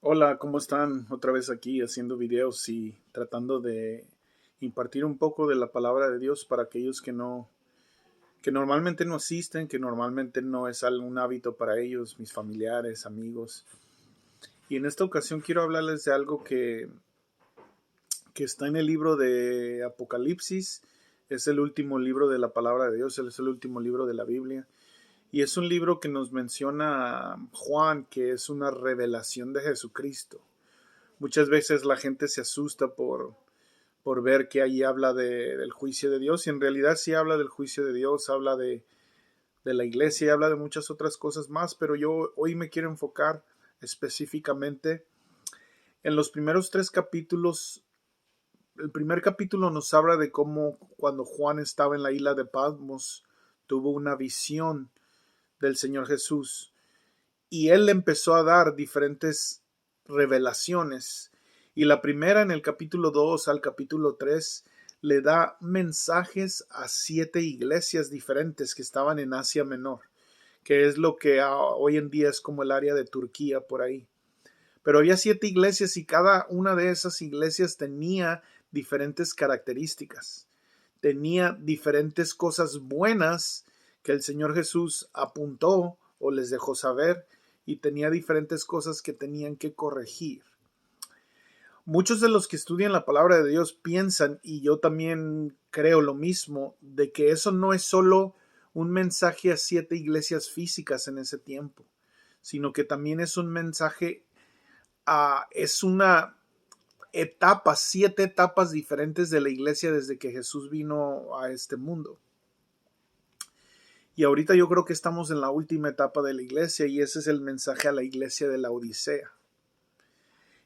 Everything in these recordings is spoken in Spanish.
Hola, ¿cómo están? Otra vez aquí haciendo videos y tratando de impartir un poco de la palabra de Dios para aquellos que normalmente no asisten, que normalmente no es algún hábito para ellos, mis familiares, amigos. Y en esta ocasión quiero hablarles de algo que está en el libro de Apocalipsis. Es el último libro de la palabra de Dios, es el último libro de la Biblia. Y es un libro que nos menciona Juan, que es una revelación de Jesucristo. Muchas veces la gente se asusta por ver que ahí habla del juicio de Dios, y en realidad sí habla del juicio de Dios, habla de la iglesia, habla de muchas otras cosas más, pero yo hoy me quiero enfocar específicamente en los primeros tres capítulos. El primer capítulo nos habla de cómo cuando Juan estaba en la isla de Patmos tuvo una visión del Señor Jesús y él empezó a dar diferentes revelaciones. Y la primera, en el capítulo 2 al capítulo 3, le da mensajes a 7 iglesias diferentes que estaban en Asia Menor, que es lo que hoy en día es como el área de Turquía por ahí. Pero había 7 iglesias y cada una de esas iglesias tenía diferentes características, tenía diferentes cosas buenas que el Señor Jesús apuntó o les dejó saber, y tenía diferentes cosas que tenían que corregir. Muchos de los que estudian la palabra de Dios piensan, y yo también creo lo mismo, de que eso no es solo un mensaje a 7 iglesias físicas en ese tiempo, sino que también es un mensaje es una etapa, 7 etapas diferentes de la iglesia desde que Jesús vino a este mundo. Y ahorita yo creo que estamos en la última etapa de la iglesia, y ese es el mensaje a la iglesia de la Odisea.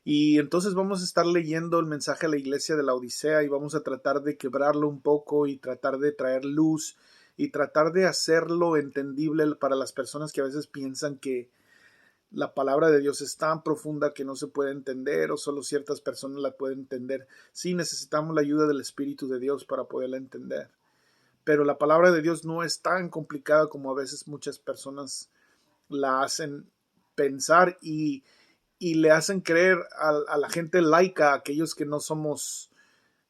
Y entonces vamos a estar leyendo el mensaje a la iglesia de la Odisea y vamos a tratar de quebrarlo un poco y tratar de traer luz y tratar de hacerlo entendible para las personas que a veces piensan que la palabra de Dios es tan profunda que no se puede entender o solo ciertas personas la pueden entender. Sí, necesitamos la ayuda del Espíritu de Dios para poderla entender. Pero la palabra de Dios no es tan complicada como a veces muchas personas la hacen pensar, y le hacen creer a la gente laica, a aquellos que no somos,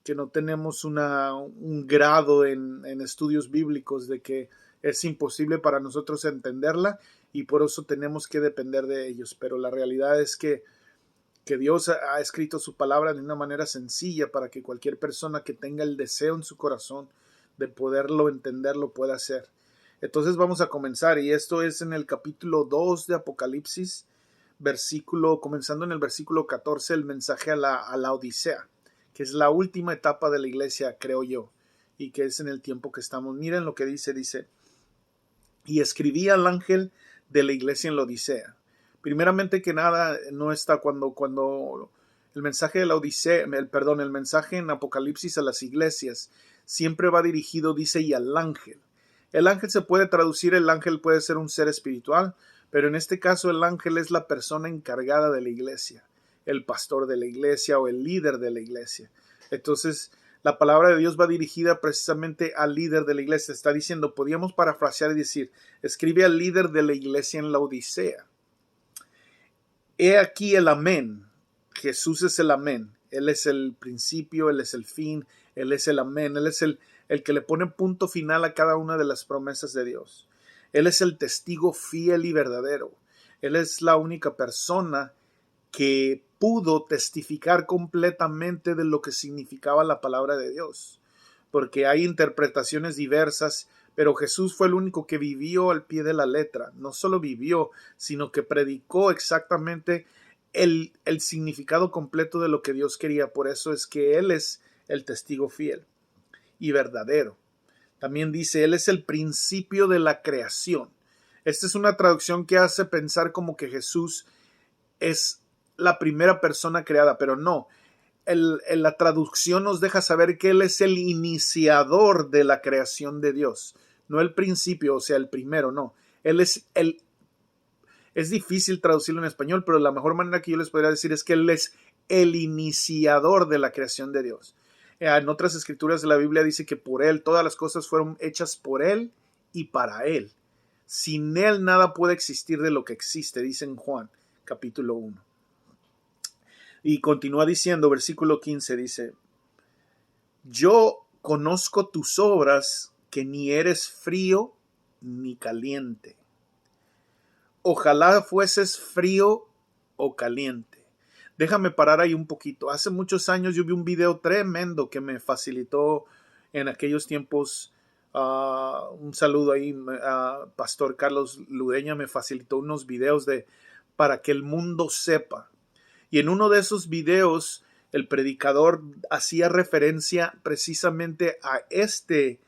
que no tenemos un grado en estudios bíblicos, de que es imposible para nosotros entenderla y por eso tenemos que depender de ellos. Pero la realidad es que Dios ha escrito su palabra de una manera sencilla para que cualquier persona que tenga el deseo en su corazón de poderlo entender lo pueda hacer. Entonces vamos a comenzar, y esto es en el capítulo 2 de Apocalipsis, comenzando en el versículo 14, el mensaje a la Odisea, que es la última etapa de la iglesia, creo yo, y que es en el tiempo que estamos. Miren lo que dice, y escribí al ángel de la iglesia en la Odisea. Primeramente que nada, no está cuando el mensaje de la Odisea, el mensaje en Apocalipsis a las iglesias siempre va dirigido, dice, y al ángel. El ángel se puede traducir, el ángel puede ser un ser espiritual, pero en este caso el ángel es la persona encargada de la iglesia, el pastor de la iglesia o el líder de la iglesia. Entonces, la palabra de Dios va dirigida precisamente al líder de la iglesia. Está diciendo, podríamos parafrasear y decir, escribe al líder de la iglesia en la Odisea. He aquí el amén. Jesús es el amén. Él es el principio, Él es el fin, Él es el amén. Él es el que le pone punto final a cada una de las promesas de Dios. Él es el testigo fiel y verdadero. Él es la única persona que pudo testificar completamente de lo que significaba la palabra de Dios, porque hay interpretaciones diversas, pero Jesús fue el único que vivió al pie de la letra. No solo vivió, sino que predicó exactamente el significado completo de lo que Dios quería. Por eso es que Él es el testigo fiel y verdadero. También dice, Él es el principio de la creación. Esta es una traducción que hace pensar como que Jesús es la primera persona creada, pero no. La traducción nos deja saber que Él es el iniciador de la creación de Dios, no el principio, o sea, el primero, no. Él es es difícil traducirlo en español, pero la mejor manera que yo les podría decir es que Él es el iniciador de la creación de Dios. En otras escrituras de la Biblia dice que por Él, todas las cosas fueron hechas por Él y para Él. Sin Él nada puede existir de lo que existe, dice en Juan, capítulo 1. Y continúa diciendo, versículo 15 dice, yo conozco tus obras, que ni eres frío ni caliente. Ojalá fueses frío o caliente. Déjame parar ahí un poquito. Hace muchos años yo vi un video tremendo que me facilitó en aquellos tiempos. Un saludo ahí, Pastor Carlos Ludeña me facilitó unos videos para que el mundo sepa. Y en uno de esos videos el predicador hacía referencia precisamente a este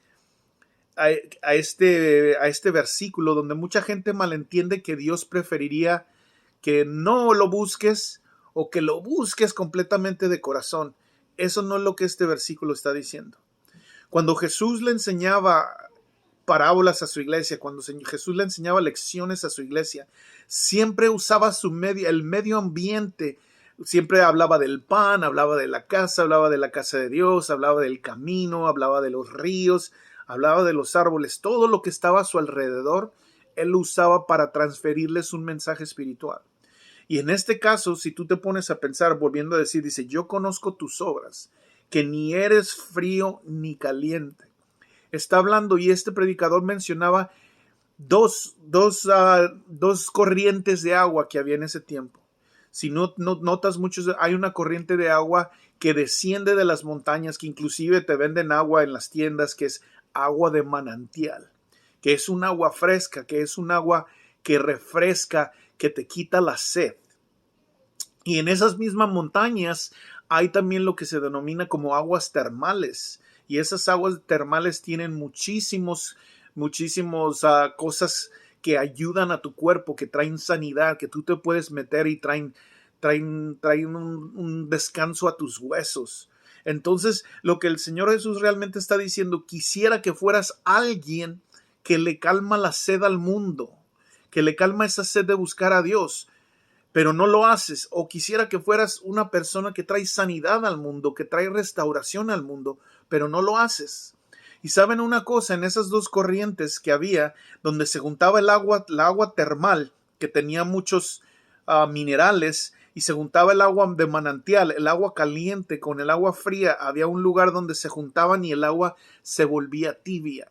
versículo, donde mucha gente malentiende que Dios preferiría que no lo busques o que lo busques completamente de corazón. Eso no es lo que este versículo está diciendo. Cuando Jesús le enseñaba parábolas a su iglesia, cuando Jesús le enseñaba lecciones a su iglesia, siempre usaba el medio ambiente. Siempre hablaba del pan, hablaba de la casa de Dios, hablaba del camino, hablaba de los ríos, hablaba de los árboles, todo lo que estaba a su alrededor, él lo usaba para transferirles un mensaje espiritual. Y en este caso, si tú te pones a pensar, volviendo a decir, dice, yo conozco tus obras, que ni eres frío ni caliente. Está hablando, y este predicador mencionaba dos corrientes de agua que había en ese tiempo. Si no notas muchos, hay una corriente de agua que desciende de las montañas, que inclusive te venden agua en las tiendas, que es agua de manantial, que es un agua fresca, que es un agua que refresca, que te quita la sed. Y en esas mismas montañas hay también lo que se denomina como aguas termales. Y esas aguas termales tienen muchísimas cosas que ayudan a tu cuerpo, que traen sanidad, que tú te puedes meter y traen un descanso a tus huesos. Entonces, lo que el Señor Jesús realmente está diciendo, quisiera que fueras alguien que le calma la sed al mundo, que le calma esa sed de buscar a Dios, pero no lo haces. O quisiera que fueras una persona que trae sanidad al mundo, que trae restauración al mundo, pero no lo haces. Y saben una cosa, en esas dos corrientes que había, donde se juntaba la agua termal, que tenía muchos minerales, y se juntaba el agua de manantial, el agua caliente con el agua fría, había un lugar donde se juntaban y el agua se volvía tibia.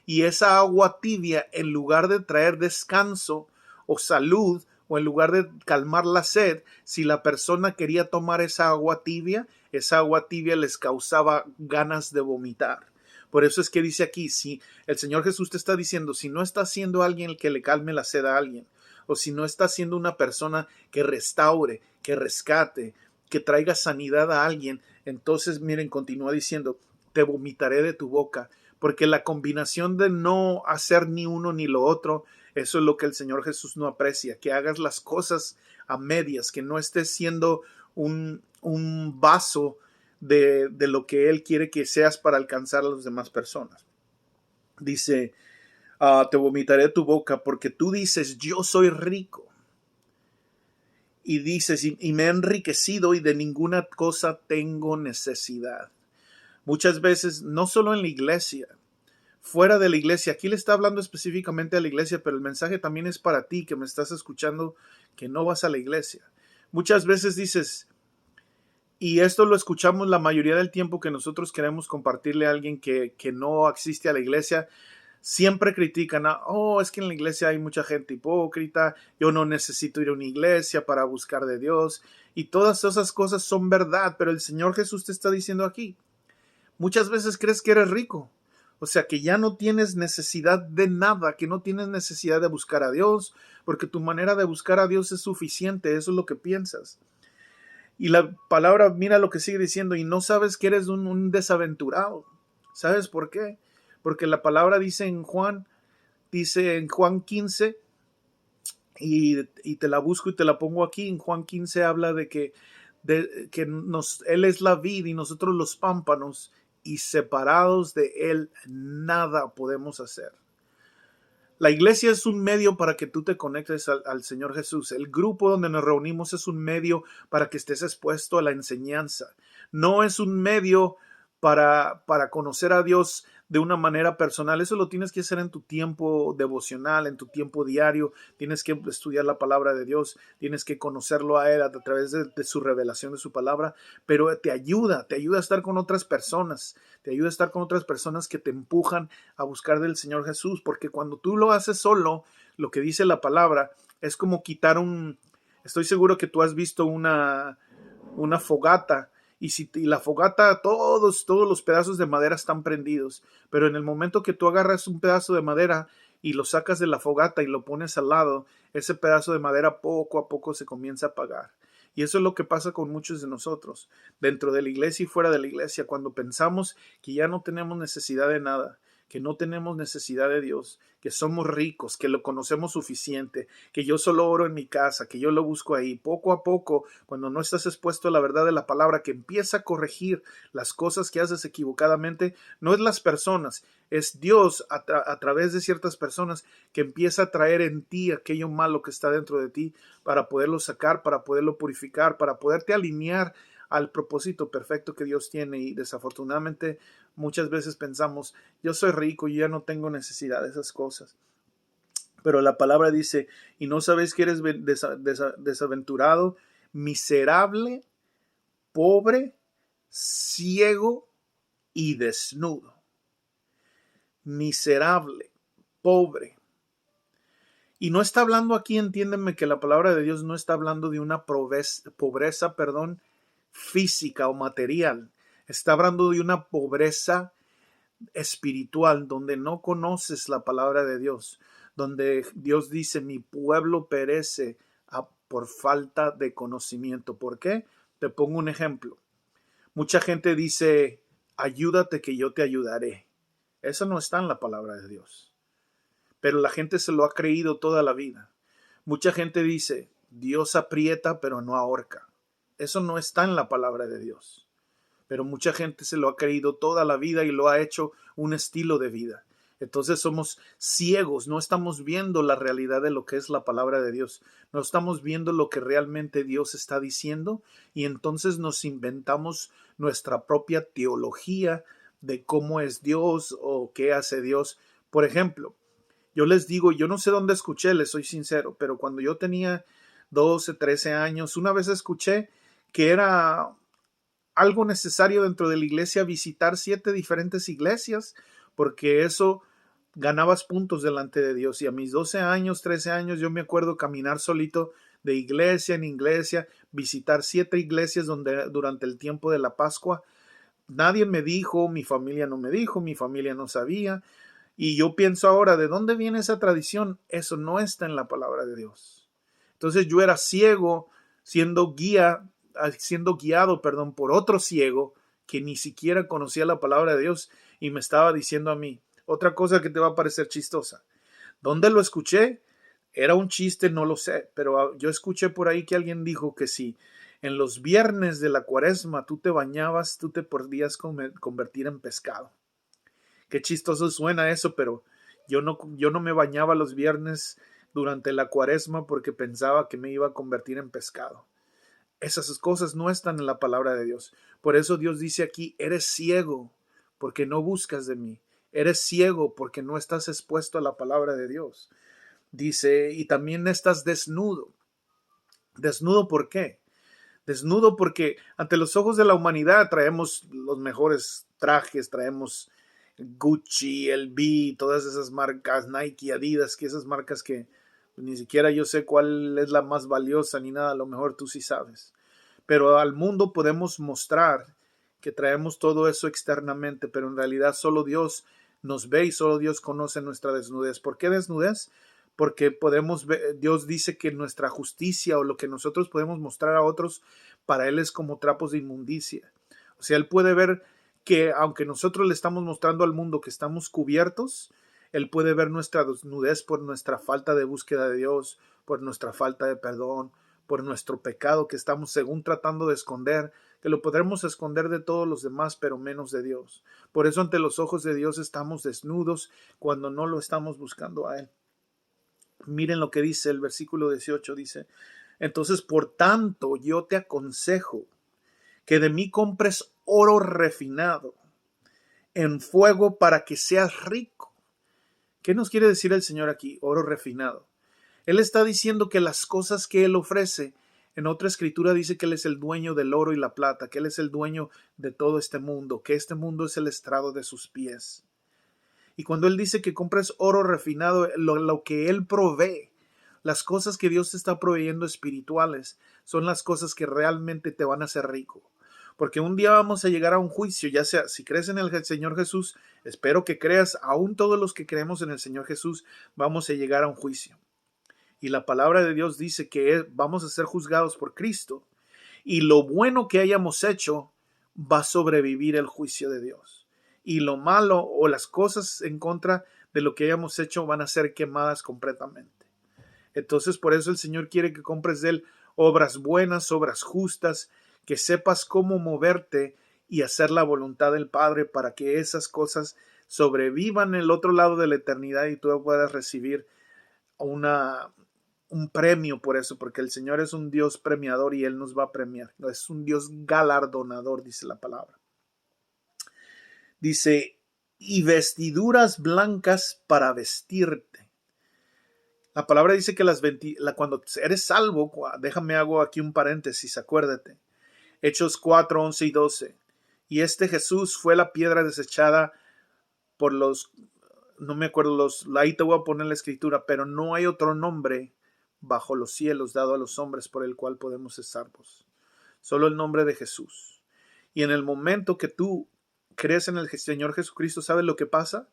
Y esa agua tibia, en lugar de traer descanso o salud, o en lugar de calmar la sed, si la persona quería tomar esa agua tibia les causaba ganas de vomitar. Por eso es que dice aquí, si el Señor Jesús te está diciendo, si no está siendo alguien el que le calme la sed a alguien, o si no está siendo una persona que restaure, que rescate, que traiga sanidad a alguien, entonces miren, continúa diciendo, te vomitaré de tu boca, porque la combinación de no hacer ni uno ni lo otro, eso es lo que el Señor Jesús no aprecia, que hagas las cosas a medias, que no estés siendo un vaso de lo que Él quiere que seas para alcanzar a las demás personas. Dice, te vomitaré de tu boca porque tú dices, yo soy rico. Y dices, y me he enriquecido y de ninguna cosa tengo necesidad. Muchas veces, no solo en la iglesia, fuera de la iglesia, aquí le está hablando específicamente a la iglesia, pero el mensaje también es para ti que me estás escuchando, que no vas a la iglesia. Muchas veces dices, y esto lo escuchamos la mayoría del tiempo que nosotros queremos compartirle a alguien que no asiste a la iglesia, siempre critican, es que en la iglesia hay mucha gente hipócrita, yo no necesito ir a una iglesia para buscar de Dios, y todas esas cosas son verdad, pero el Señor Jesús te está diciendo aquí, muchas veces crees que eres rico, o sea que ya no tienes necesidad de nada, que no tienes necesidad de buscar a Dios, porque tu manera de buscar a Dios es suficiente, eso es lo que piensas. Y la palabra, mira lo que sigue diciendo, y no sabes que eres un desaventurado. ¿Sabes por qué? Porque la palabra dice en Juan 15, y te la busco y te la pongo aquí, en Juan 15 habla de que Él es la vid y nosotros los pámpanos, y separados de Él nada podemos hacer. La iglesia es un medio para que tú te conectes al Señor Jesús. El grupo donde nos reunimos es un medio para que estés expuesto a la enseñanza. No es un medio para conocer a Dios de una manera personal. Eso lo tienes que hacer en tu tiempo devocional, en tu tiempo diario. Tienes que estudiar la palabra de Dios, tienes que conocerlo a Él a través de su revelación de su palabra, pero te ayuda a estar con otras personas, te ayuda a estar con otras personas que te empujan a buscar del Señor Jesús, porque cuando tú lo haces solo, lo que dice la palabra es como quitar estoy seguro que tú has visto una fogata, y la fogata, todos los pedazos de madera están prendidos, pero en el momento que tú agarras un pedazo de madera y lo sacas de la fogata y lo pones al lado, ese pedazo de madera poco a poco se comienza a apagar. Y eso es lo que pasa con muchos de nosotros, dentro de la iglesia y fuera de la iglesia, cuando pensamos que ya no tenemos necesidad de nada, que no tenemos necesidad de Dios, que somos ricos, que lo conocemos suficiente, que yo solo oro en mi casa, que yo lo busco ahí. Poco a poco, cuando no estás expuesto a la verdad de la palabra, que empieza a corregir las cosas que haces equivocadamente, no es las personas, es Dios a través de ciertas personas que empieza a traer en ti aquello malo que está dentro de ti para poderlo sacar, para poderlo purificar, para poderte alinear al propósito perfecto que Dios tiene. Y desafortunadamente muchas veces pensamos, yo soy rico, yo ya no tengo necesidad de esas cosas. Pero la palabra dice, y no sabéis que eres desaventurado, miserable, pobre, ciego y desnudo. Miserable, pobre. Y no está hablando aquí, entiéndanme que la palabra de Dios no está hablando de una pobreza, física o material. Está hablando de una pobreza espiritual, donde no conoces la palabra de Dios, donde Dios dice, mi pueblo perece por falta de conocimiento. ¿Por qué? Te pongo un ejemplo. Mucha gente dice, ayúdate que yo te ayudaré. Eso no está en la palabra de Dios. Pero la gente se lo ha creído toda la vida. Mucha gente dice, Dios aprieta pero no ahorca. Eso no está en la palabra de Dios. Pero mucha gente se lo ha creído toda la vida y lo ha hecho un estilo de vida. Entonces somos ciegos, no estamos viendo la realidad de lo que es la palabra de Dios. No estamos viendo lo que realmente Dios está diciendo, y entonces nos inventamos nuestra propia teología de cómo es Dios o qué hace Dios. Por ejemplo, yo les digo, yo no sé dónde escuché, les soy sincero, pero cuando yo tenía 12, 13 años, una vez escuché que era algo necesario dentro de la iglesia visitar 7 diferentes iglesias, porque eso ganabas puntos delante de Dios. Y a mis 12 años, 13 años, yo me acuerdo caminar solito de iglesia en iglesia, visitar 7 iglesias durante el tiempo de la Pascua. Nadie me dijo, mi familia no me dijo, mi familia no sabía. Y yo pienso ahora, ¿de dónde viene esa tradición? Eso no está en la palabra de Dios. Entonces yo era ciego, siendo guiado, por otro ciego que ni siquiera conocía la palabra de Dios, y me estaba diciendo a mí, otra cosa que te va a parecer chistosa. ¿Dónde lo escuché? Era un chiste, no lo sé, pero yo escuché por ahí que alguien dijo que si en los viernes de la cuaresma tú te bañabas, tú te podías convertir en pescado. Qué chistoso suena eso, pero yo no me bañaba los viernes durante la cuaresma porque pensaba que me iba a convertir en pescado. Esas cosas no están en la palabra de Dios. Por eso Dios dice aquí, eres ciego porque no buscas de mí. Eres ciego porque no estás expuesto a la palabra de Dios. Dice, y también estás desnudo. ¿Desnudo por qué? Desnudo porque ante los ojos de la humanidad traemos los mejores trajes, traemos Gucci, LV, todas esas marcas, Nike, Adidas, que esas marcas que ni siquiera yo sé cuál es la más valiosa ni nada, a lo mejor tú sí sabes. Pero al mundo podemos mostrar que traemos todo eso externamente, pero en realidad solo Dios nos ve y solo Dios conoce nuestra desnudez. ¿Por qué desnudez? Porque podemos ver, Dios dice que nuestra justicia o lo que nosotros podemos mostrar a otros, para Él es como trapos de inmundicia. O sea, Él puede ver que aunque nosotros le estamos mostrando al mundo que estamos cubiertos, Él puede ver nuestra desnudez por nuestra falta de búsqueda de Dios, por nuestra falta de perdón, por nuestro pecado que estamos según tratando de esconder, que lo podremos esconder de todos los demás, pero menos de Dios. Por eso ante los ojos de Dios estamos desnudos cuando no lo estamos buscando a Él. Miren lo que dice el versículo 18, dice, entonces por tanto yo te aconsejo que de mí compres oro refinado en fuego para que seas rico. ¿Qué nos quiere decir el Señor aquí? Oro refinado. Él está diciendo que las cosas que Él ofrece, en otra escritura dice que Él es el dueño del oro y la plata, que Él es el dueño de todo este mundo, que este mundo es el estrado de sus pies. Y cuando Él dice que compres oro refinado, lo que Él provee, las cosas que Dios te está proveyendo espirituales, son las cosas que realmente te van a hacer rico. Porque un día vamos a llegar a un juicio, ya sea si crees en el Señor Jesús, espero que creas, aún todos los que creemos en el Señor Jesús, vamos a llegar a un juicio. Y la palabra de Dios dice que vamos a ser juzgados por Cristo. Y lo bueno que hayamos hecho va a sobrevivir el juicio de Dios. Y lo malo o las cosas en contra de lo que hayamos hecho van a ser quemadas completamente. Entonces por eso el Señor quiere que compres de Él obras buenas, obras justas, que sepas cómo moverte y hacer la voluntad del Padre para que esas cosas sobrevivan en el otro lado de la eternidad y tú puedas recibir un premio por eso, porque el Señor es un Dios premiador y Él nos va a premiar. Es un Dios galardonador, dice la palabra. Dice, y vestiduras blancas para vestirte. La palabra dice que cuando eres salvo, déjame hago aquí un paréntesis, acuérdate. Hechos 4, 11 y 12. Y este Jesús fue la piedra desechada por no me acuerdo, ahí te voy a poner la escritura, pero no hay otro nombre bajo los cielos dado a los hombres por el cual podemos ser salvos. Solo el nombre de Jesús. Y en el momento que tú crees en el Señor Jesucristo, ¿sabes lo que pasa?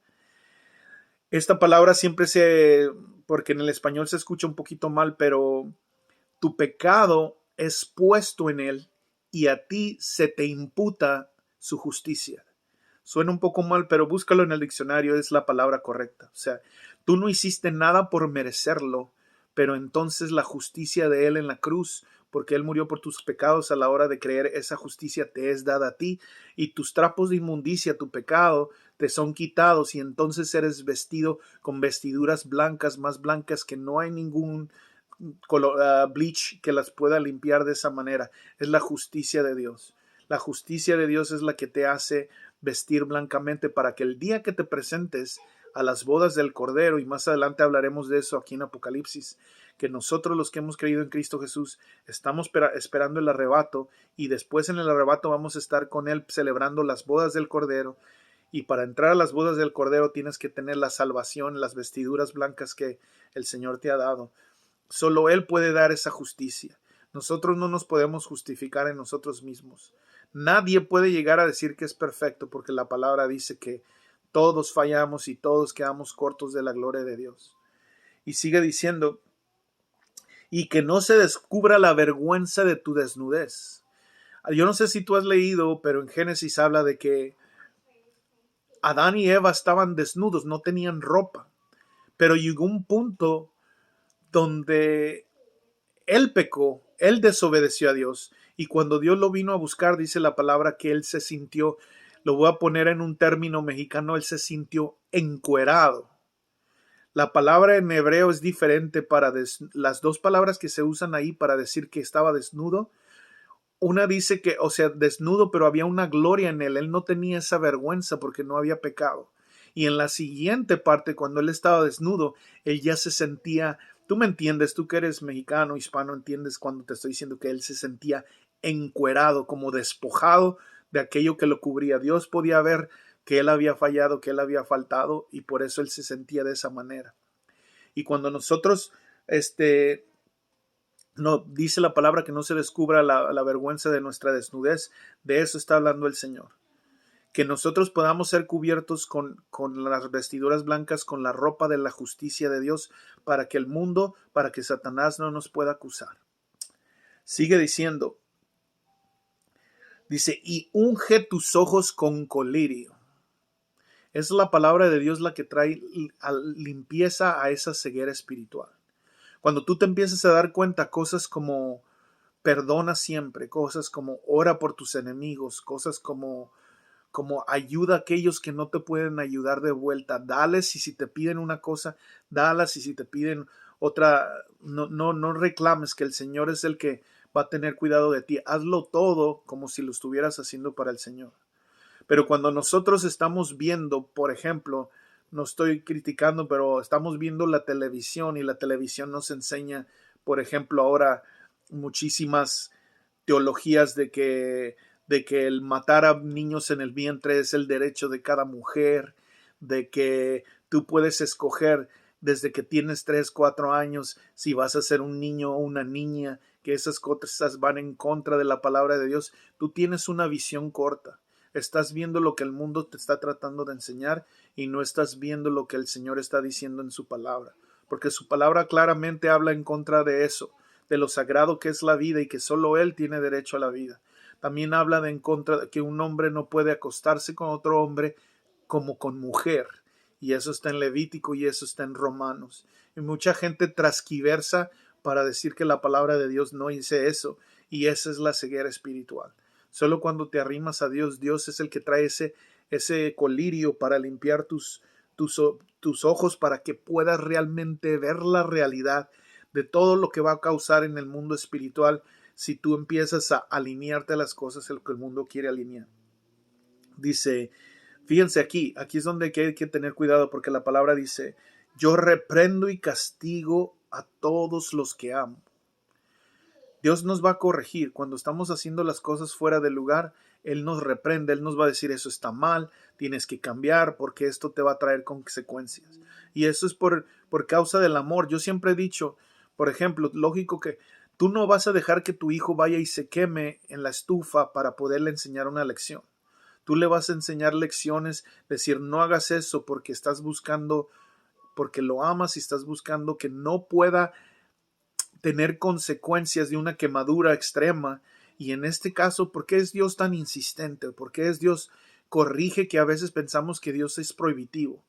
Esta palabra siempre porque en el español se escucha un poquito mal, pero tu pecado es puesto en Él y a ti se te imputa su justicia. Suena un poco mal, pero búscalo en el diccionario, es la palabra correcta. O sea, tú no hiciste nada por merecerlo, pero entonces la justicia de Él en la cruz, porque Él murió por tus pecados, a la hora de creer, esa justicia te es dada a ti, y tus trapos de inmundicia, tu pecado, te son quitados, y entonces eres vestido con vestiduras blancas, más blancas que no hay ningún bleach que las pueda limpiar de esa manera. Es la justicia de Dios. La justicia de Dios es la que te hace vestir blancamente para que el día que te presentes a las bodas del Cordero, y más adelante hablaremos de eso aquí en Apocalipsis, que nosotros los que hemos creído en Cristo Jesús estamos esperando el arrebato, y después en el arrebato vamos a estar con Él celebrando las bodas del Cordero, y para entrar a las bodas del Cordero tienes que tener la salvación, las vestiduras blancas que el Señor te ha dado. Solo Él puede dar esa justicia. Nosotros no nos podemos justificar en nosotros mismos. Nadie puede llegar a decir que es perfecto, porque la palabra dice que todos fallamos y todos quedamos cortos de la gloria de Dios. Y sigue diciendo, y que no se descubra la vergüenza de tu desnudez. Yo no sé si tú has leído, pero en Génesis habla de que Adán y Eva estaban desnudos, no tenían ropa. Pero llegó un punto donde él pecó, él desobedeció a Dios, y cuando Dios lo vino a buscar, dice la palabra que él se sintió, lo voy a poner en un término mexicano, él se sintió encuerado. La palabra en hebreo es diferente las dos palabras que se usan ahí para decir que estaba desnudo. Una dice que, o sea, desnudo, pero había una gloria en él. Él no tenía esa vergüenza porque no había pecado. Y en la siguiente parte, cuando él estaba desnudo, él ya se sentía, tú me entiendes, tú que eres mexicano, hispano, entiendes cuando te estoy diciendo que él se sentía encuerado, como despojado de aquello que lo cubría. Dios podía ver que él había fallado, que él había faltado, y por eso él se sentía de esa manera. Y cuando nosotros, no, dice la palabra que no se descubra la vergüenza de nuestra desnudez, de eso está hablando el Señor. Que nosotros podamos ser cubiertos con las vestiduras blancas, con la ropa de la justicia de Dios, para que el mundo, para que Satanás no nos pueda acusar. Sigue diciendo, dice, y unge tus ojos con colirio. Es la palabra de Dios la que trae limpieza a esa ceguera espiritual. Cuando tú te empiezas a dar cuenta cosas como perdona siempre, cosas como ora por tus enemigos, cosas como ayuda a aquellos que no te pueden ayudar de vuelta, dales, y si te piden una cosa, dalas, y si te piden otra, no reclames, que el Señor es el que va a tener cuidado de ti. Hazlo todo como si lo estuvieras haciendo para el Señor. Pero cuando nosotros estamos viendo, por ejemplo, no estoy criticando, pero estamos viendo la televisión y la televisión nos enseña, por ejemplo, ahora muchísimas teologías de que el matar a niños en el vientre es el derecho de cada mujer, de que tú puedes escoger desde que tienes 3, 4 años si vas a ser un niño o una niña, que esas cosas van en contra de la palabra de Dios. Tú tienes una visión corta. Estás viendo lo que el mundo te está tratando de enseñar y no estás viendo lo que el Señor está diciendo en su palabra, porque su palabra claramente habla en contra de eso, de lo sagrado que es la vida y que solo Él tiene derecho a la vida. También habla de en contra de que un hombre no puede acostarse con otro hombre como con mujer, y eso está en Levítico y eso está en Romanos. Y mucha gente transquiversa para decir que la palabra de Dios no dice eso, y esa es la ceguera espiritual. Solo cuando te arrimas a Dios, Dios es el que trae ese colirio para limpiar tus ojos para que puedas realmente ver la realidad de todo lo que va a causar en el mundo espiritual si tú empiezas a alinearte a las cosas en lo que el mundo quiere alinear. Dice, fíjense aquí es donde hay que tener cuidado porque la palabra dice, yo reprendo y castigo a todos los que amo. Dios nos va a corregir cuando estamos haciendo las cosas fuera del lugar. Él nos reprende, Él nos va a decir eso está mal, tienes que cambiar porque esto te va a traer consecuencias. Y eso es por causa del amor. Yo siempre he dicho, por ejemplo, lógico que tú no vas a dejar que tu hijo vaya y se queme en la estufa para poderle enseñar una lección. Tú le vas a enseñar lecciones, decir no hagas eso porque estás buscando, porque lo amas y estás buscando que no pueda tener consecuencias de una quemadura extrema. Y en este caso, ¿por qué es Dios tan insistente? ¿Por qué es Dios corrige que a veces pensamos que Dios es prohibitivo?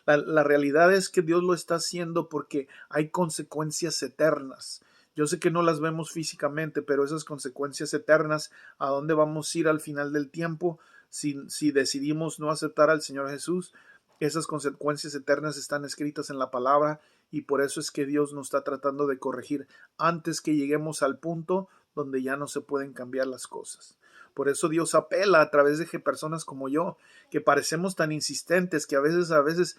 La realidad es que Dios lo está haciendo porque hay consecuencias eternas. Yo sé que no las vemos físicamente, pero esas consecuencias eternas, ¿a dónde vamos a ir al final del tiempo si decidimos no aceptar al Señor Jesús? Esas consecuencias eternas están escritas en la palabra y por eso es que Dios nos está tratando de corregir antes que lleguemos al punto donde ya no se pueden cambiar las cosas. Por eso Dios apela a través de personas como yo, que parecemos tan insistentes, que a veces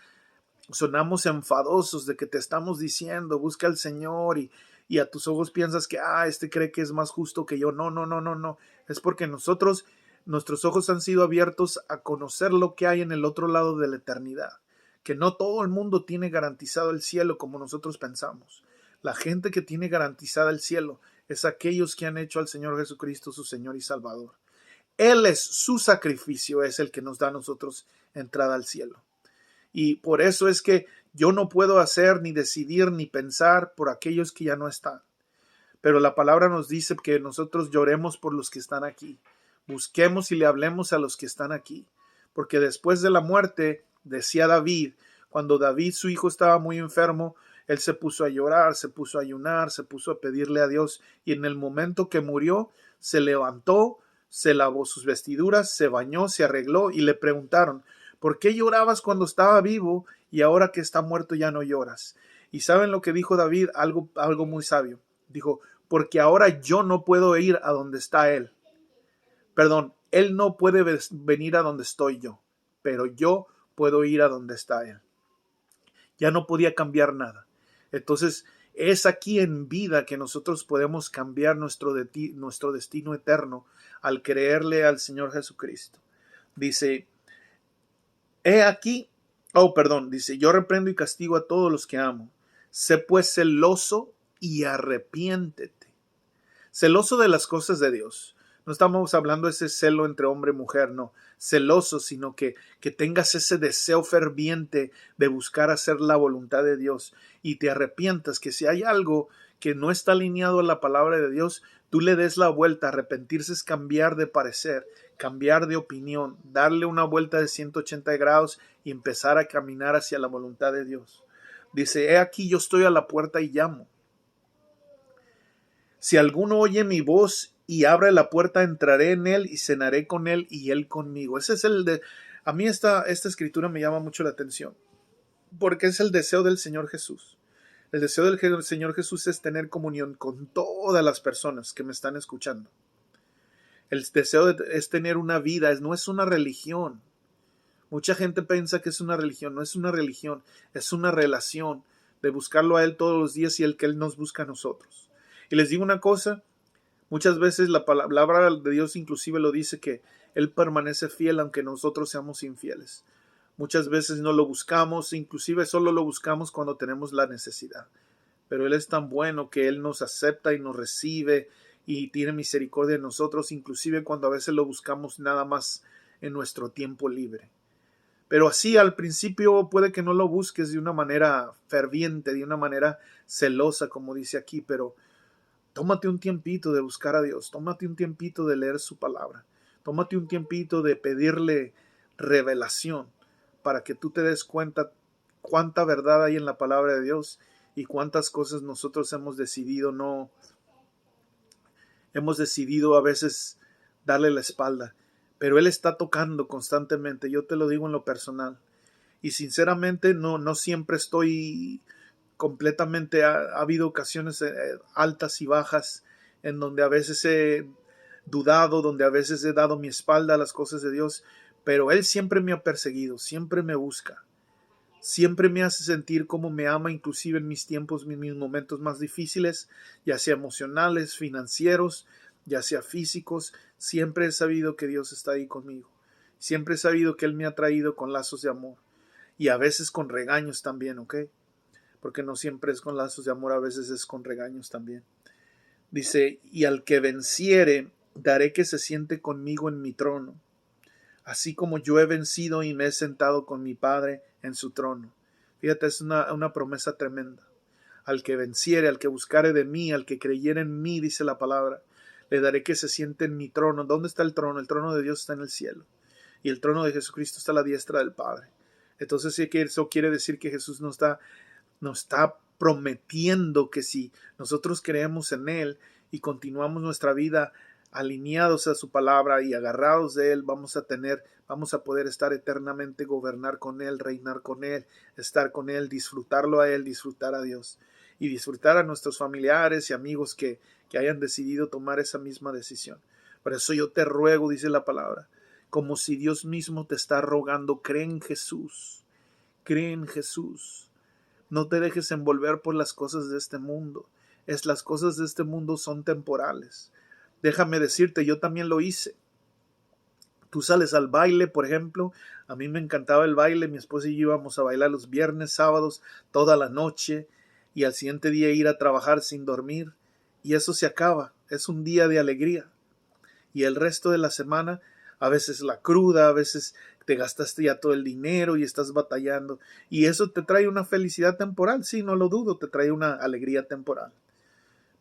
sonamos enfadosos de que te estamos diciendo, busca al Señor y a tus ojos piensas que, este cree que es más justo que yo. No, no, no, no, no. Es porque nuestros ojos han sido abiertos a conocer lo que hay en el otro lado de la eternidad. Que no todo el mundo tiene garantizado el cielo como nosotros pensamos. La gente que tiene garantizada el cielo es aquellos que han hecho al Señor Jesucristo su Señor y Salvador. Él es su sacrificio, es el que nos da a nosotros entrada al cielo. Y por eso es que yo no puedo hacer, ni decidir, ni pensar por aquellos que ya no están. Pero la palabra nos dice que nosotros lloremos por los que están aquí. Busquemos y le hablemos a los que están aquí. Porque después de la muerte, decía David, cuando David, su hijo, estaba muy enfermo, él se puso a llorar, se puso a ayunar, se puso a pedirle a Dios. Y en el momento que murió, se levantó, se lavó sus vestiduras, se bañó, se arregló y le preguntaron, ¿por qué llorabas cuando estaba vivo y ahora que está muerto ya no lloras? Y ¿saben lo que dijo David? Algo muy sabio. Dijo, porque ahora yo no puedo ir a donde está Él. Perdón, Él no puede venir a donde estoy yo, pero yo puedo ir a donde está Él. Ya no podía cambiar nada. Entonces, es aquí en vida que nosotros podemos cambiar nuestro destino eterno al creerle al Señor Jesucristo. Dice, dice, yo reprendo y castigo a todos los que amo. Sé pues celoso y arrepiéntete. Celoso de las cosas de Dios. No estamos hablando de ese celo entre hombre y mujer, no. Celoso, sino que tengas ese deseo ferviente de buscar hacer la voluntad de Dios y te arrepientas, que si hay algo que no está alineado a la palabra de Dios, tú le des la vuelta. Arrepentirse es cambiar de parecer, cambiar de opinión, darle una vuelta de 180 grados y empezar a caminar hacia la voluntad de Dios. Dice, he aquí yo estoy a la puerta y llamo. Si alguno oye mi voz y abre la puerta, entraré en él y cenaré con él y él conmigo. Ese es a mí esta escritura me llama mucho la atención, porque es el deseo del Señor Jesús. El deseo del Señor Jesús es tener comunión con todas las personas que me están escuchando. El deseo es tener una vida, no es una religión. Mucha gente piensa que es una religión, no es una religión, es una relación de buscarlo a Él todos los días y el que Él nos busca a nosotros. Y les digo una cosa, muchas veces la palabra de Dios inclusive lo dice que Él permanece fiel aunque nosotros seamos infieles. Muchas veces no lo buscamos, inclusive solo lo buscamos cuando tenemos la necesidad. Pero Él es tan bueno que Él nos acepta y nos recibe y tiene misericordia de nosotros, inclusive cuando a veces lo buscamos nada más en nuestro tiempo libre. Pero así al principio puede que no lo busques de una manera ferviente, de una manera celosa, como dice aquí, pero tómate un tiempito de buscar a Dios, tómate un tiempito de leer su palabra, tómate un tiempito de pedirle revelación para que tú te des cuenta cuánta verdad hay en la palabra de Dios y cuántas cosas nosotros hemos decidido a veces darle la espalda. Pero Él está tocando constantemente, yo te lo digo en lo personal. Y sinceramente no siempre estoy completamente, ha habido ocasiones altas y bajas en donde a veces he dudado, donde a veces he dado mi espalda a las cosas de Dios, pero Él siempre me ha perseguido, siempre me busca, siempre me hace sentir como me ama, inclusive en mis tiempos, en mis momentos más difíciles, ya sea emocionales, financieros, ya sea físicos. Siempre he sabido que Dios está ahí conmigo, siempre he sabido que Él me ha traído con lazos de amor y a veces con regaños también, ¿ok? Porque no siempre es con lazos de amor, a veces es con regaños también. Dice, y al que venciere, daré que se siente conmigo en mi trono, así como yo he vencido y me he sentado con mi Padre en su trono. Fíjate, es una promesa tremenda. Al que venciere, al que buscare de mí, al que creyere en mí, dice la palabra, le daré que se siente en mi trono. ¿Dónde está el trono? El trono de Dios está en el cielo. Y el trono de Jesucristo está a la diestra del Padre. Entonces sí que eso quiere decir que Jesús nos está prometiendo que si nosotros creemos en Él y continuamos nuestra vida alineados a su palabra y agarrados de Él, vamos a poder estar eternamente, gobernar con Él, reinar con Él, estar con Él, disfrutarlo a Él, disfrutar a Dios y disfrutar a nuestros familiares y amigos que hayan decidido tomar esa misma decisión. Por eso yo te ruego, dice la palabra, como si Dios mismo te está rogando, cree en Jesús, cree en Jesús. No te dejes envolver por las cosas de este mundo. Las cosas de este mundo son temporales. Déjame decirte, yo también lo hice. Tú sales al baile, por ejemplo. A mí me encantaba el baile. Mi esposa y yo íbamos a bailar los viernes, sábados, toda la noche. Y al siguiente día ir a trabajar sin dormir. Y eso se acaba. Es un día de alegría. Y el resto de la semana, a veces la cruda, a veces te gastaste ya todo el dinero y estás batallando. Y eso te trae una felicidad temporal, sí, no lo dudo, te trae una alegría temporal.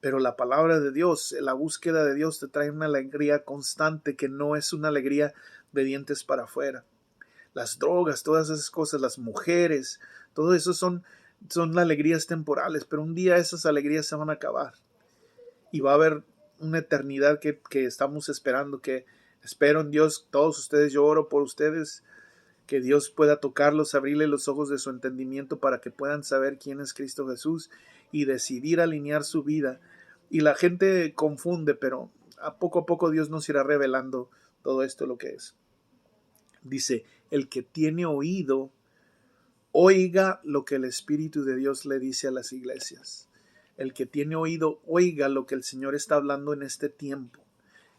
Pero la palabra de Dios, la búsqueda de Dios te trae una alegría constante que no es una alegría de dientes para afuera. Las drogas, todas esas cosas, las mujeres, todo eso son alegrías temporales, pero un día esas alegrías se van a acabar. Y va a haber una eternidad que estamos esperando, que espero en Dios, todos ustedes, yo oro por ustedes, que Dios pueda tocarlos, abrirle los ojos de su entendimiento para que puedan saber quién es Cristo Jesús y decidir alinear su vida. Y la gente confunde, pero a poco Dios nos irá revelando todo esto lo que es. Dice, el que tiene oído, oiga lo que el Espíritu de Dios le dice a las iglesias. El que tiene oído, oiga lo que el Señor está hablando en este tiempo,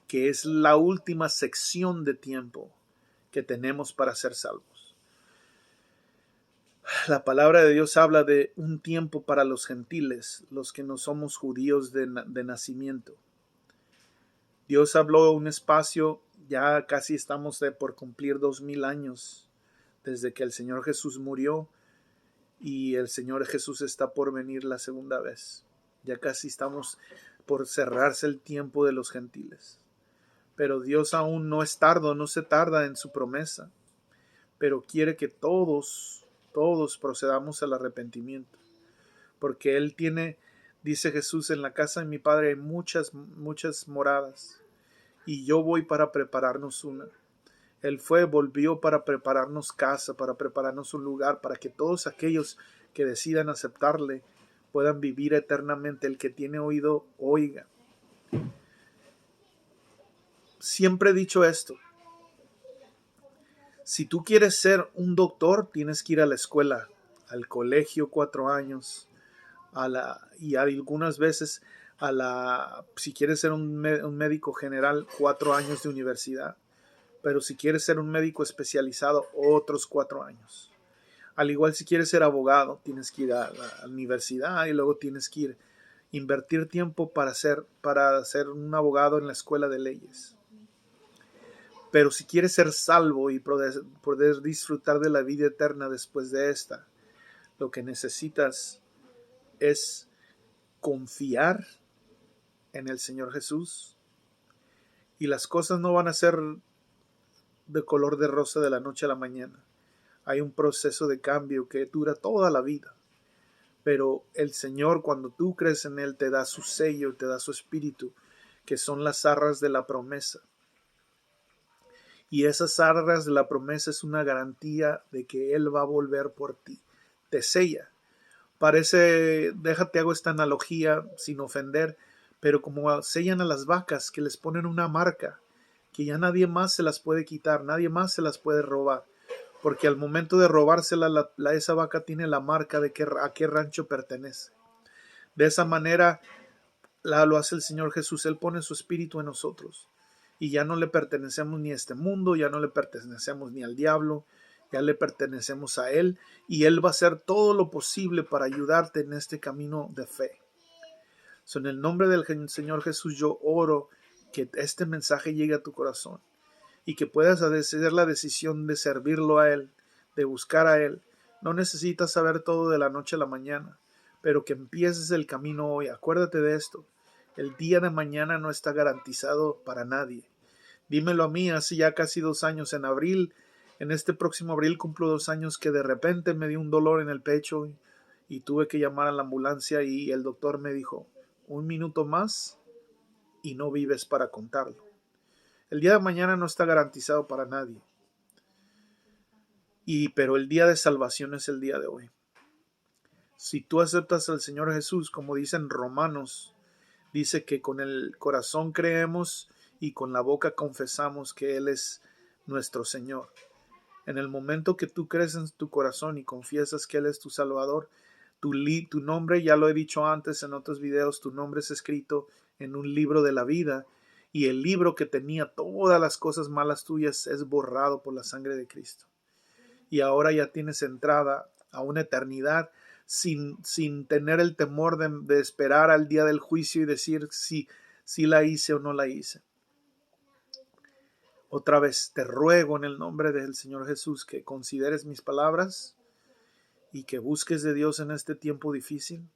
que es la última sección de tiempo que tenemos para ser salvos. La palabra de Dios habla de un tiempo para los gentiles, los que no somos judíos de nacimiento. Dios habló un espacio, ya casi estamos por cumplir 2000 años desde que el Señor Jesús murió y el Señor Jesús está por venir la segunda vez. Ya casi estamos por cerrarse el tiempo de los gentiles. Pero Dios aún no es tardo, no se tarda en su promesa, pero quiere que todos procedamos al arrepentimiento, porque Él tiene, dice Jesús, en la casa de mi Padre hay muchas moradas, y yo voy para prepararnos una. Él volvió para prepararnos casa, para prepararnos un lugar, para que todos aquellos que decidan aceptarle puedan vivir eternamente. El que tiene oído, oiga. siempre he dicho esto. Si tú quieres ser un doctor, tienes que ir a la escuela, al colegio 4 años, y algunas veces si quieres ser un médico general, 4 años de universidad. Pero si quieres ser un médico especializado, otros 4 años. Al igual si quieres ser abogado, tienes que ir a la universidad y luego tienes que invertir tiempo para ser un abogado en la escuela de leyes. Pero si quieres ser salvo y poder disfrutar de la vida eterna después de esta, lo que necesitas es confiar en el Señor Jesús, y las cosas no van a ser de color de rosa de la noche a la mañana. Hay un proceso de cambio que dura toda la vida. Pero el Señor, cuando tú crees en Él, te da su sello, te da su espíritu, que son las arras de la promesa. Y esas arras de la promesa es una garantía de que Él va a volver por ti. Te sella. Déjate hago esta analogía sin ofender, pero como sellan a las vacas, que les ponen una marca, que ya nadie más se las puede quitar, nadie más se las puede robar. Porque al momento de robársela, esa vaca tiene la marca de a qué rancho pertenece. De esa manera lo hace el Señor Jesús. Él pone su espíritu en nosotros. Y ya no le pertenecemos ni a este mundo, ya no le pertenecemos ni al diablo, ya le pertenecemos a Él. Y Él va a hacer todo lo posible para ayudarte en este camino de fe. En el nombre del Señor Jesús yo oro que este mensaje llegue a tu corazón. Y que puedas hacer la decisión de servirlo a Él, de buscar a Él. No necesitas saber todo de la noche a la mañana, pero que empieces el camino hoy. Acuérdate de esto. El día de mañana no está garantizado para nadie. Dímelo a mí, hace ya casi 2 años, en este próximo abril cumplo 2 años que de repente me dio un dolor en el pecho y tuve que llamar a la ambulancia y el doctor me dijo, 1 minuto más y no vives para contarlo. El día de mañana no está garantizado para nadie. Pero el día de salvación es el día de hoy. Si tú aceptas al Señor Jesús, como dice en Romanos, dice que con el corazón creemos y con la boca confesamos que Él es nuestro Señor. En el momento que tú crees en tu corazón y confiesas que Él es tu Salvador, tu nombre, ya lo he dicho antes en otros videos, tu nombre es escrito en un libro de la vida. Y el libro que tenía todas las cosas malas tuyas es borrado por la sangre de Cristo. Y ahora ya tienes entrada a una eternidad sin tener el temor de esperar al día del juicio y decir si la hice o no la hice. Otra vez te ruego en el nombre del Señor Jesús que consideres mis palabras y que busques de Dios en este tiempo difícil.